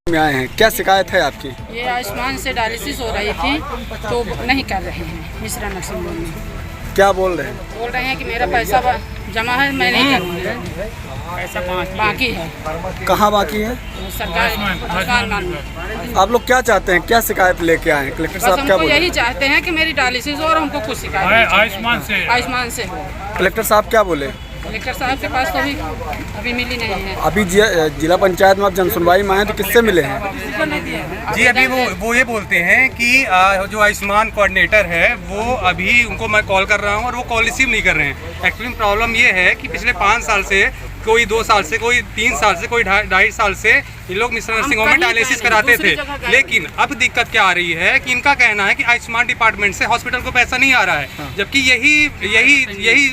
में आए हैं, क्या शिकायत है आपकी? ये आयुष्मान से डायलिसिस हो रही थी तो नहीं कर रहे हैं मिश्रा नर्सिंग होम में। क्या बोल रहे हैं? बोल रहे हैं कि मेरा पैसा जमा है, मैं नहीं करूँगी, पैसा बाकी है। कहाँ बाकी है? सरकार में। आप लोग क्या चाहते हैं, क्या शिकायत लेके आए हैं? कलेक्टर साहब क्या बोले? यही चाहते हैं कि मेरी डायलिसिस हो और हमको कुछ शिकायत आयुष्मान से हो। कलेक्टर साहब क्या बोले? कलेक्टर साहब के पास तो अभी मिली नहीं है। अभी जिला पंचायत में आप जनसुनवाई में आए तो किससे मिले हैं? जी अभी वो ये बोलते हैं कि जो आयुष्मान कोऑर्डिनेटर है वो अभी उनको मैं कॉल कर रहा हूँ और वो कॉल रिसीव नहीं कर रहे हैं। एक्चुअली प्रॉब्लम ये है कि पिछले 5 साल से, कोई 2 साल से, कोई 3 साल से, कोई 2.5 साल से ये लोग मिश्रा नर्सिंग होम में डायलिसिस कराते थे। लेकिन अब दिक्कत क्या आ रही है कि इनका कहना है कि आयुष्मान डिपार्टमेंट से हॉस्पिटल को पैसा नहीं आ रहा है, जबकि यही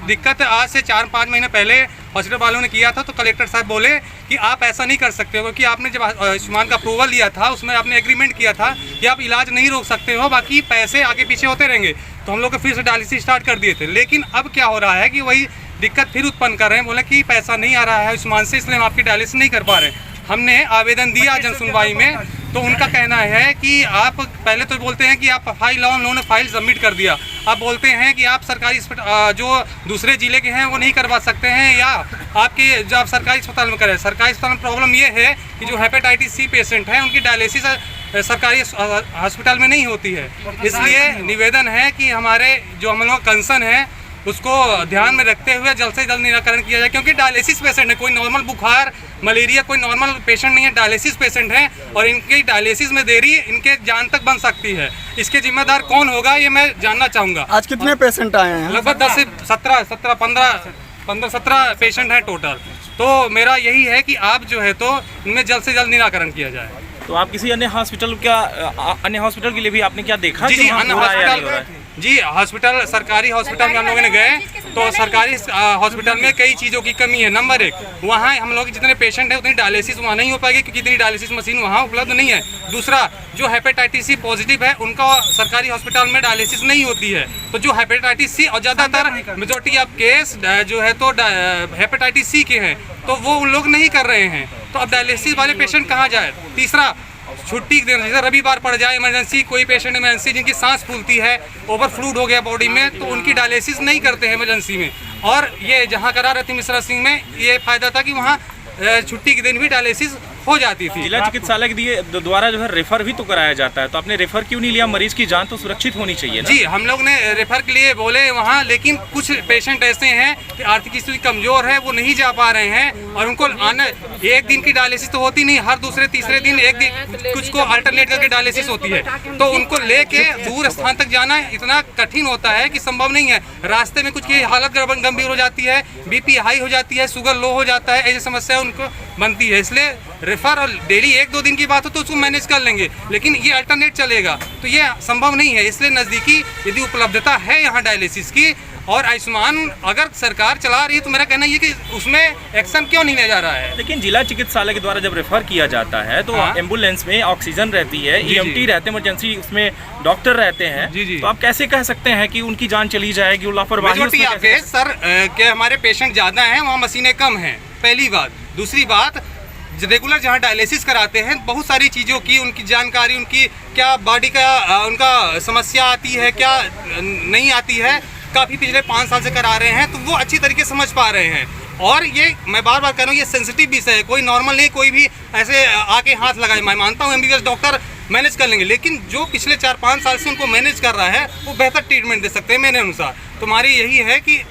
दिक्कत आज से 4-5 महीने पहले हॉस्पिटल वालों ने किया था। तो कलेक्टर साहब बोले कि आप ऐसा नहीं कर सकते हो, क्योंकि आपने जब आयुष्मान का अप्रूवल लिया था उसमें आपने एग्रीमेंट किया था कि आप इलाज नहीं रोक सकते हो, बाकी पैसे आगे पीछे होते रहेंगे। तो हम लोग फिर से डायलिसिस स्टार्ट कर दिए थे। लेकिन अब क्या हो रहा है कि वही दिक्कत फिर उत्पन्न कर रहे हैं, बोले कि पैसा नहीं आ रहा है आयुष्मान से, इसलिए हम आपकी डायलिसिस नहीं कर पा रहे हैं। हमने आवेदन दिया जनसुनवाई में, तो उनका कहना है कि आप पहले तो बोलते हैं कि आप फाइल उन्होंने फाइल सबमिट कर दिया, अब बोलते हैं कि आप सरकारी जो दूसरे जिले के हैं वो नहीं करवा सकते हैं, या आपके जो आप सरकारी अस्पताल में करें। सरकारी अस्पताल में प्रॉब्लम ये है कि जो हेपेटाइटिस सी पेशेंट हैं उनकी डायलिसिस सरकारी हॉस्पिटल में नहीं होती है। इसलिए निवेदन है कि हमारे जो हम लोग कंसर्न है उसको ध्यान में रखते हुए जल्द से जल्द निराकरण किया जाए, क्योंकि डायलिसिस पेशेंट है, कोई नॉर्मल बुखार मलेरिया कोई नॉर्मल पेशेंट नहीं है, डायलिसिस पेशेंट है और इनकी डायलिसिस में देरी इनके जान तक बन सकती है। इसके जिम्मेदार कौन होगा ये मैं जानना चाहूँगा। आज कितने पेशेंट आए हैं? लगभग 10 से 15-17 पेशेंट हैं टोटल। तो मेरा यही है कि आप जो है तो इनमें जल्द से जल्द निराकरण किया जाए। तो आप किसी अन्य हॉस्पिटल के लिए भी आपने क्या देखा? जी अन्य हॉस्पिटल, जी हॉस्पिटल, सरकारी हॉस्पिटल में हम लोगों ने गए तो सरकारी हॉस्पिटल में कई चीज़ों की कमी है। नंबर 1, वहाँ हम लोग जितने पेशेंट हैं उतनी डायलिसिस वहाँ नहीं हो पाएगी, क्योंकि इतनी डायलिसिस मशीन वहाँ उपलब्ध नहीं है। दूसरा, जो हेपेटाइटिस सी पॉजिटिव है उनका सरकारी हॉस्पिटल में डायलिसिस नहीं होती है। तो जो हेपेटाइटिस सी, और ज़्यादातर मेजोरिटी ऑफ केस जो है तो हेपेटाइटिस सी के हैं, तो वो उन लोग नहीं कर रहे हैं। तो अब डायलिसिस वाले पेशेंट कहाँ जाए? तीसरा, छुट्टी के दिन जैसे रविवार पड़ जाए, इमरजेंसी, कोई पेशेंट इमरजेंसी जिनकी सांस फूलती है, ओवरफ्लूड हो गया बॉडी में, तो उनकी डायलिसिस नहीं करते हैं इमरजेंसी में। और ये जहाँ करा रहे थे मिश्रा सिंह में, ये फायदा था कि वहाँ छुट्टी के दिन भी डायलिसिस हो जाती थी। जिला चिकित्सालय के द्वारा जो है रेफर भी तो कराया जाता है, तो आपने रेफर क्यों नहीं लिया? मरीज की जान तो सुरक्षित होनी चाहिए ना? जी हम लोग ने रेफर के लिए बोले वहाँ, लेकिन कुछ पेशेंट ऐसे हैं कि आर्थिक स्थिति कमजोर है, वो नहीं जा पा रहे हैं और उनको आना, एक दिन की डायलिसिस तो होती नहीं, हर दूसरे तीसरे दिन एक दिन कुछ को अल्टरनेट करके डायलिसिस होती है। तो उनको लेके दूर स्थान तक जाना इतना कठिन होता है कि संभव नहीं है। रास्ते में कुछ की हालत गंभीर हो जाती है, बीपी हाई हो जाती है, शुगर लो हो जाता है, ऐसी समस्या उनको बनती है। इसलिए रेफर और डेली 1-2 दिन की बात हो तो उसको मैनेज कर लेंगे, लेकिन ये अल्टरनेट चलेगा तो ये संभव नहीं है। इसलिए नज़दीकी यदि उपलब्धता है यहाँ डायलिसिस की और आयुष्मान अगर सरकार चला रही है, तो मेरा कहना ये कि उसमें एक्शन क्यों नहीं लिया जा रहा है? लेकिन जिला चिकित्सालय के द्वारा जब रेफर किया जाता है तो एम्बुलेंस में ऑक्सीजन रहती है, EMT रहते हैं, इमरजेंसी उसमें डॉक्टर रहते हैं। तो आप कैसे कह सकते हैं कि उनकी जान चली जाएगी? लापरवाही सर के हमारे पेशेंट ज़्यादा हैं, वहाँ मशीनें कम हैं, पहली बात। दूसरी बात, रेगुलर जहाँ डायलिसिस कराते हैं बहुत सारी चीज़ों की उनकी जानकारी, उनकी क्या बॉडी का उनका समस्या आती है, क्या नहीं आती है, काफ़ी पिछले 5 साल से करा रहे हैं, तो वो अच्छी तरीके से समझ पा रहे हैं। और ये मैं बार बार कह रहा हूँ, ये सेंसिटिव विषय है, कोई नॉर्मल नहीं, कोई भी ऐसे आके हाथ लगाए। मैं मानता हूँ MBBS डॉक्टर मैनेज कर लेंगे, लेकिन जो पिछले 4-5 साल से उनको मैनेज कर रहा है वो बेहतर ट्रीटमेंट दे सकते हैं मेरे अनुसार। तो हमारी यही है कि